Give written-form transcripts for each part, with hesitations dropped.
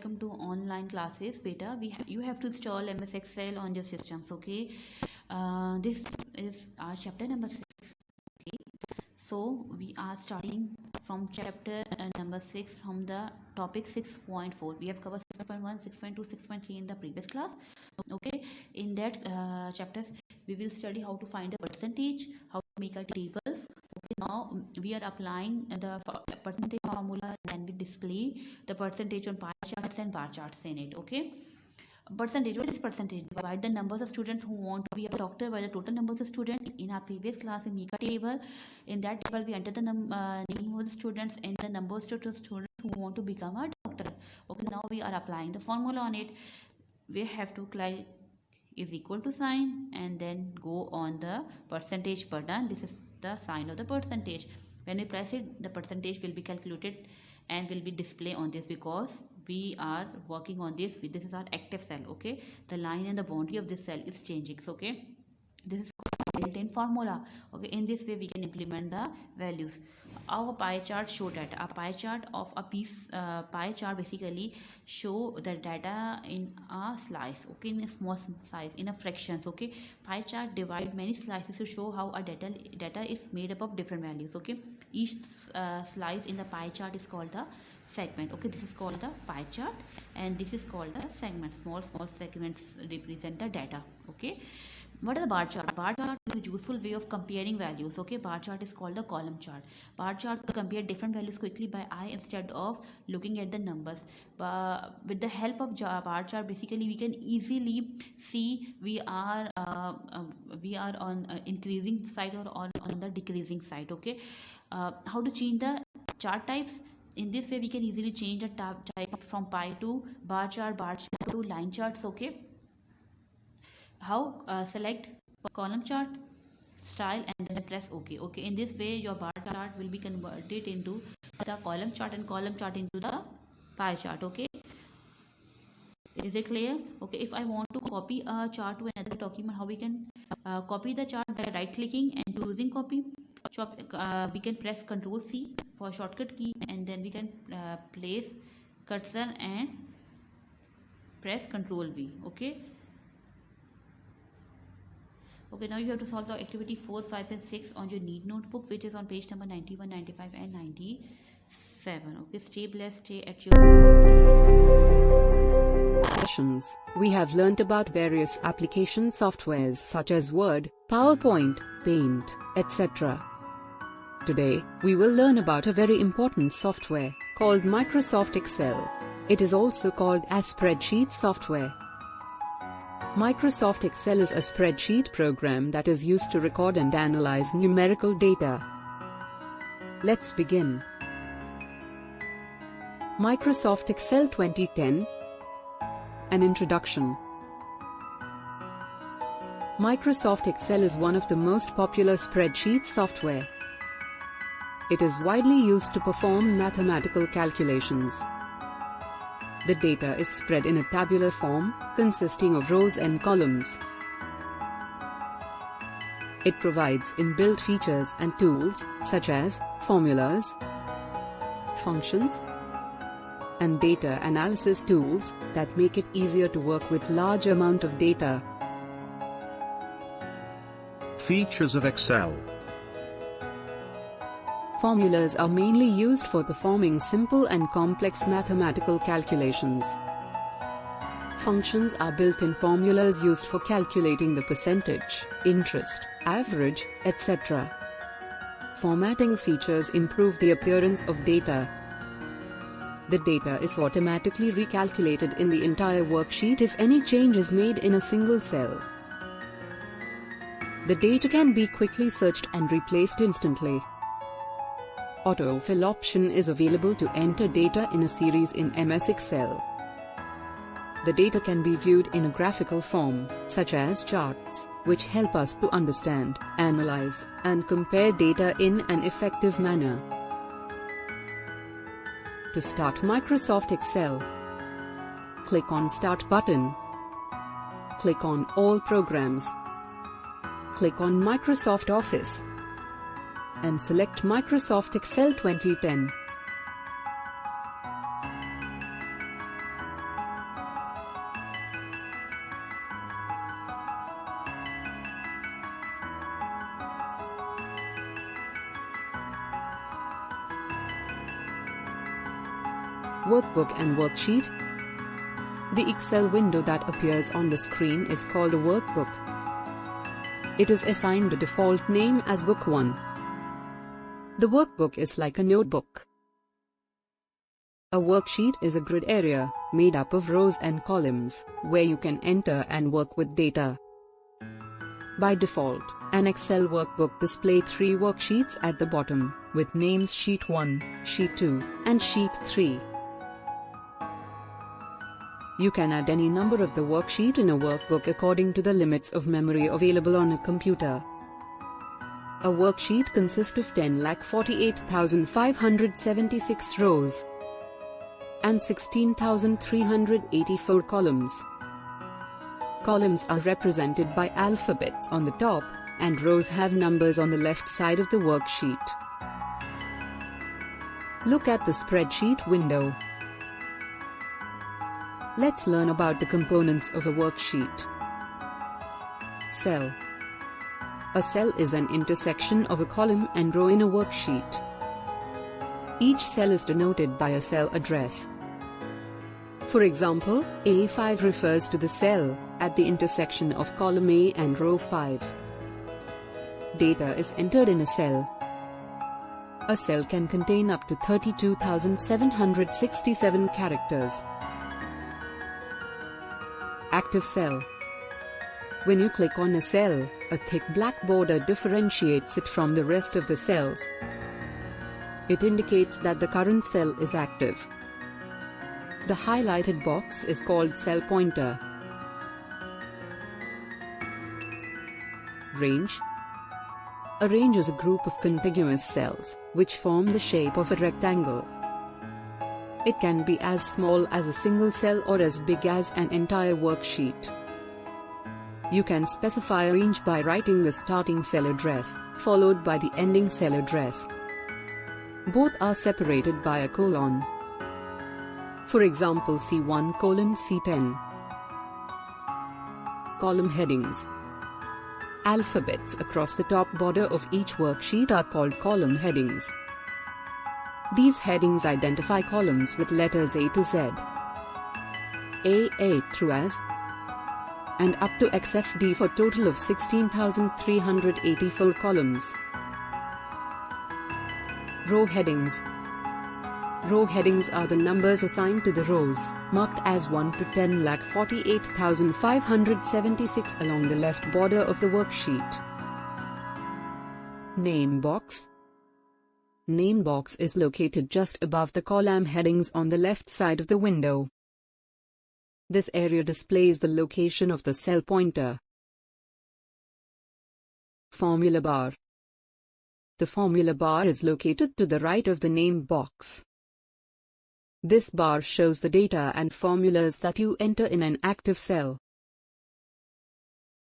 welcome to online classes. Beta, you have to install MS Excel on your systems. Okay, this is our chapter number 6. Okay, so we are starting from chapter number 6 from the topic 6.4. We have covered 6.1, 6.2, 6.3 in the previous class. Okay, in that chapters we will study how to find a percentage, how to make a tables. Okay, now we are applying the percentage formula, then we display the percentage on pie charts and bar charts in it. Okay, percentage, what is percentage? Divide the numbers of students who want to be a doctor by the total numbers of students. In our previous class we make a table. In that table we enter the name of the students and the numbers of students who want to become a doctor. Okay, now we are applying the formula on it. We have to click is equal to sign and then go on the percentage button. This is the sign of the percentage. When we press it, the percentage will be calculated and will be displayed on this, because we are working on this. This is our active cell. Okay, the line and the boundary of this cell is changing. So okay, this is built-in formula. Okay, in this way we can implement the values. Our pie chart show data. A pie chart of a piece, pie chart basically show the data in a slice. Okay, in a small size, in a fractions. Okay, pie chart divide many slices to show how a data is made up of different values. Okay, each slice in the pie chart is called the segment. Okay, this is called the pie chart and this is called the segment. Small segments represent the data. Okay, what is the bar chart? Bar chart is a useful way of comparing values. Okay, bar chart is called the column chart. Bar chart to compare different values quickly by eye instead of looking at the numbers. With the help of bar chart, basically we can easily see we are on increasing side or on the decreasing side. Okay, how to change the chart types? In this way we can easily change the type from pie to bar chart to line charts. Okay, how? Select column chart style and then press OK. Okay, in this way your bar chart will be converted into the column chart and column chart into the pie chart. Okay, is it clear? Okay, if I want to copy a chart to another document, how we can copy the chart? By right clicking and choosing copy. We can press Ctrl C for shortcut key and then we can place cursor and press Ctrl V. Okay, now you have to solve the activity 4, 5 and 6 on your need notebook, which is on page number 91, 95 and 97. Okay, stay blessed, stay at your sessions. We have learnt about various application softwares such as Word, PowerPoint, Paint, etc. Today, we will learn about a very important software called Microsoft Excel. It is also called as spreadsheet software. Microsoft Excel is a spreadsheet program that is used to record and analyze numerical data. Let's begin. Microsoft Excel 2010. An introduction. Microsoft Excel is one of the most popular spreadsheet software. It is widely used to perform mathematical calculations. The data is spread in a tabular form, consisting of rows and columns. It provides inbuilt features and tools, such as formulas, functions, and data analysis tools, that make it easier to work with large amount of data. Features of Excel. Formulas are mainly used for performing simple and complex mathematical calculations. Functions are built-in formulas used for calculating the percentage, interest, average, etc. Formatting features improve the appearance of data. The data is automatically recalculated in the entire worksheet if any change is made in a single cell. The data can be quickly searched and replaced instantly. Autofill option is available to enter data in a series in MS Excel. The data can be viewed in a graphical form, such as charts, which help us to understand, analyze, and compare data in an effective manner. To start Microsoft Excel, click on Start button. Click on All Programs. Click on Microsoft Office and select Microsoft Excel 2010. Workbook and worksheet. The Excel window that appears on the screen is called a workbook. It is assigned a default name as Book 1. The workbook is like a notebook. A worksheet is a grid area, made up of rows and columns, where you can enter and work with data. By default, an Excel workbook displays 3 worksheets at the bottom, with names Sheet 1, Sheet 2, and Sheet 3. You can add any number of the worksheet in a workbook according to the limits of memory available on a computer. A worksheet consists of 10,48,576 rows and 16,384 columns. Columns are represented by alphabets on the top, and rows have numbers on the left side of the worksheet. Look at the spreadsheet window. Let's learn about the components of a worksheet. Cell. A cell is an intersection of a column and row in a worksheet. Each cell is denoted by a cell address. For example, A5 refers to the cell at the intersection of column A and row 5. Data is entered in a cell. A cell can contain up to 32,767 characters. Active cell. When you click on a cell, a thick black border differentiates it from the rest of the cells. It indicates that the current cell is active. The highlighted box is called cell pointer. Range. A range is a group of contiguous cells, which form the shape of a rectangle. It can be as small as a single cell or as big as an entire worksheet. You can specify a range by writing the starting cell address, followed by the ending cell address. Both are separated by a colon. For example, C1 : C10. Column headings. Alphabets across the top border of each worksheet are called column headings. These headings identify columns with letters A to Z, A through S, and up to XFD for a total of 16,384 columns. Row headings. Row headings are the numbers assigned to the rows, marked as 1 to 10,48,576 along the left border of the worksheet. Name box. Name box is located just above the column headings on the left side of the window. This area displays the location of the cell pointer. Formula bar. The formula bar is located to the right of the name box. This bar shows the data and formulas that you enter in an active cell.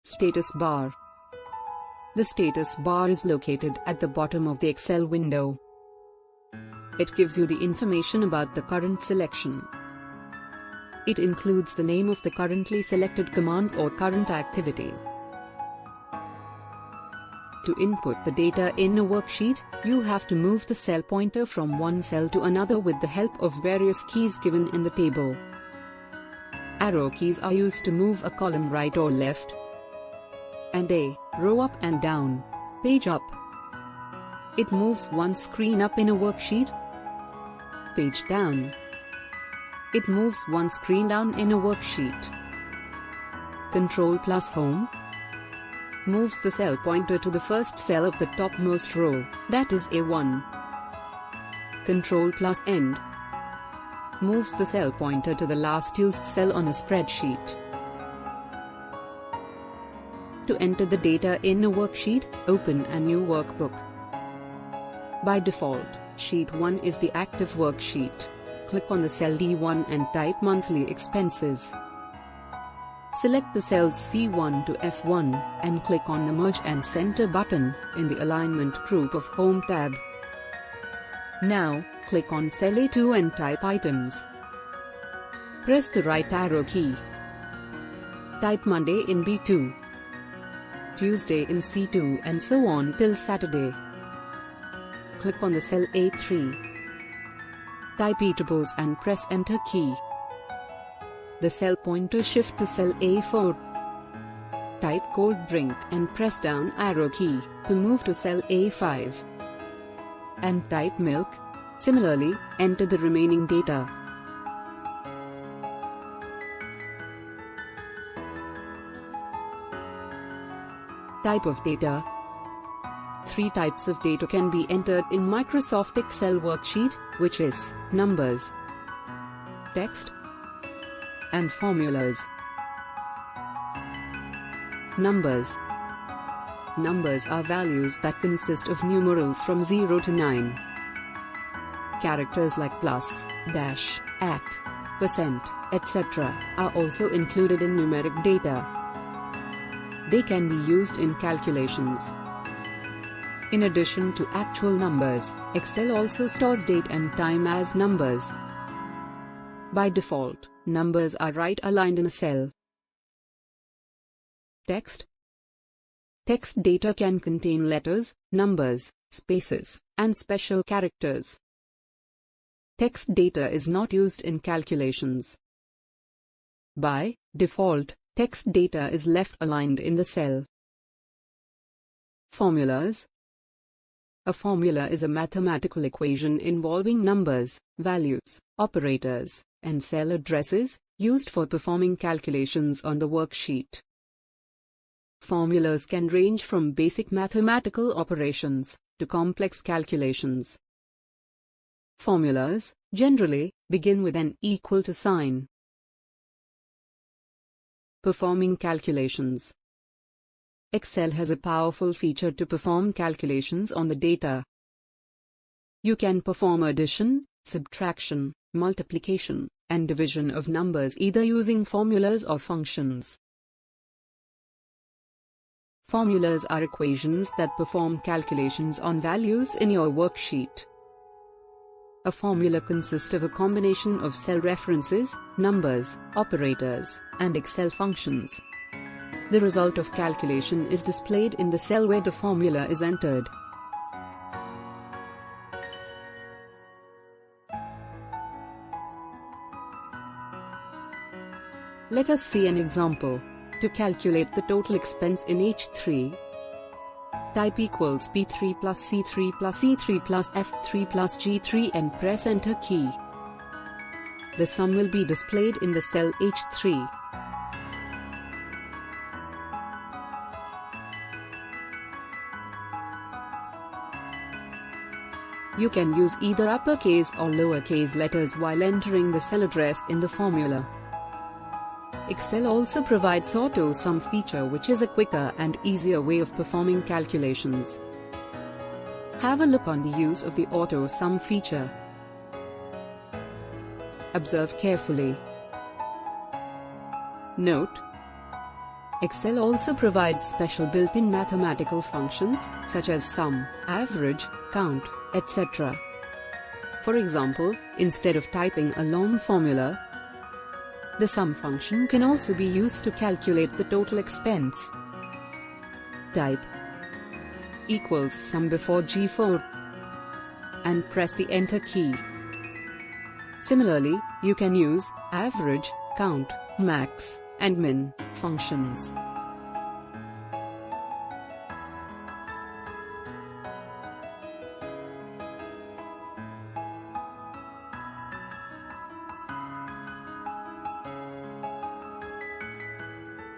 Status bar. The status bar is located at the bottom of the Excel window. It gives you the information about the current selection. It includes the name of the currently selected command or current activity. To input the data in a worksheet, you have to move the cell pointer from one cell to another with the help of various keys given in the table. Arrow keys are used to move a column right or left, and a row up and down, page up. It moves one screen up in a worksheet, page down. It moves one screen down in a worksheet. Control plus Home moves the cell pointer to the first cell of the topmost row, that is A1. Control plus End moves the cell pointer to the last used cell on a spreadsheet. To enter the data in a worksheet, open a new workbook. By default, Sheet 1 is the active worksheet. Click on the cell D1 and type monthly expenses. Select the cells C1 to F1 and click on the Merge and Center button in the Alignment group of Home tab. Now, click on cell A2 and type items. Press the right arrow key. Type Monday in B2, Tuesday in C2 and so on till Saturday. Click on the cell A3. Type eatables and press Enter key. The cell pointer shift to cell A4. Type cold drink and press down arrow key to move to cell A5. And type milk. Similarly, enter the remaining data. Type of data. 3 types of data can be entered in Microsoft Excel worksheet, which is numbers, text, and formulas. Numbers. Numbers are values that consist of numerals from 0 to 9. Characters like plus, dash, at, percent, etc. are also included in numeric data. They can be used in calculations. In addition to actual numbers, Excel also stores date and time as numbers. By default, numbers are right-aligned in a cell. Text. Text data can contain letters, numbers, spaces, and special characters. Text data is not used in calculations. By default, text data is left aligned in the cell. Formulas. A formula is a mathematical equation involving numbers, values, operators, and cell addresses, used for performing calculations on the worksheet. Formulas can range from basic mathematical operations to complex calculations. Formulas, generally, begin with an equal to sign. Performing calculations. Excel has a powerful feature to perform calculations on the data. You can perform addition, subtraction, multiplication, and division of numbers either using formulas or functions. Formulas are equations that perform calculations on values in your worksheet. A formula consists of a combination of cell references, numbers, operators, and Excel functions. The result of calculation is displayed in the cell where the formula is entered. Let us see an example. To calculate the total expense in H3, type equals P3 plus C3 plus E3 plus F3 plus G3 and press Enter key. The sum will be displayed in the cell H3. You can use either uppercase or lowercase letters while entering the cell address in the formula. Excel also provides Auto Sum feature, which is a quicker and easier way of performing calculations. Have a look on the use of the Auto Sum feature. Observe carefully. Note: Excel also provides special built-in mathematical functions such as sum, average, count, etc. For example, instead of typing a long formula, the sum function can also be used to calculate the total expense. Type equals sum before G4 and press the Enter key. Similarly, you can use average, count, max, and min functions.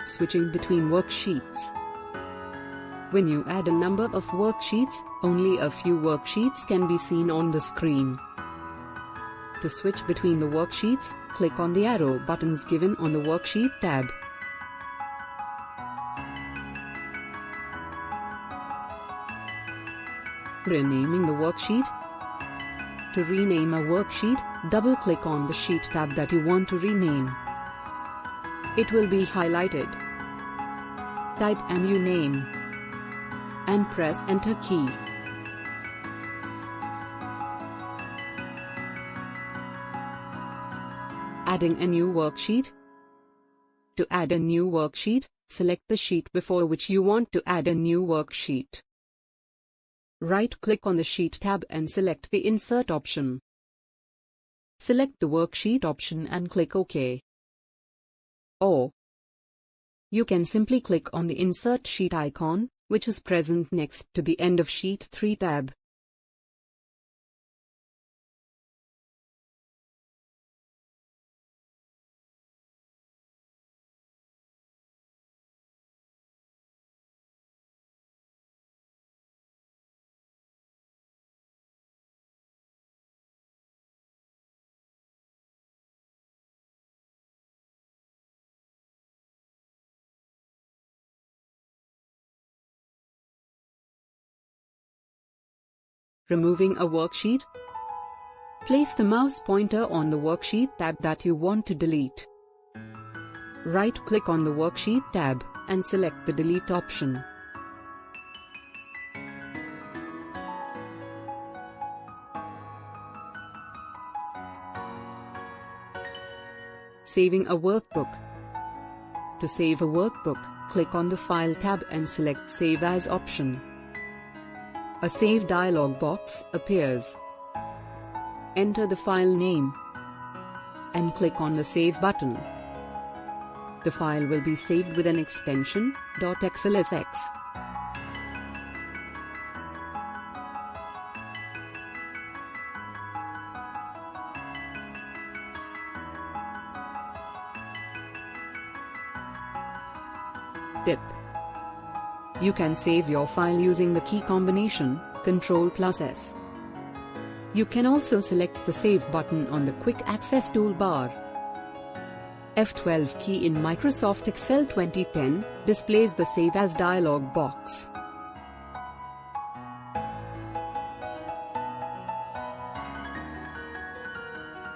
Switching between worksheets. When you add a number of worksheets, only a few worksheets can be seen on the screen. To switch between the worksheets, click on the arrow buttons given on the Worksheet tab. Renaming the worksheet. To rename a worksheet, double-click on the Sheet tab that you want to rename. It will be highlighted. Type a new name and press Enter key. Adding a new worksheet. To add a new worksheet, select the sheet before which you want to add a new worksheet. Right-click on the Sheet tab and select the Insert option. select the worksheet option and click OK. Or you can simply click on the Insert Sheet icon, which is present next to the End of Sheet 3 tab. Removing a worksheet? Place the mouse pointer on the Worksheet tab that you want to delete. Right-click on the Worksheet tab and select the Delete option. Saving a workbook. To save a workbook, click on the File tab and select Save As option. A Save dialog box appears. Enter the file name and click on the Save button. The file will be saved with an extension .xlsx. Tip: you can save your file using the key combination Ctrl+S. You can also select the Save button on the Quick Access toolbar. F12 key in Microsoft Excel 2010 displays the Save As dialog box.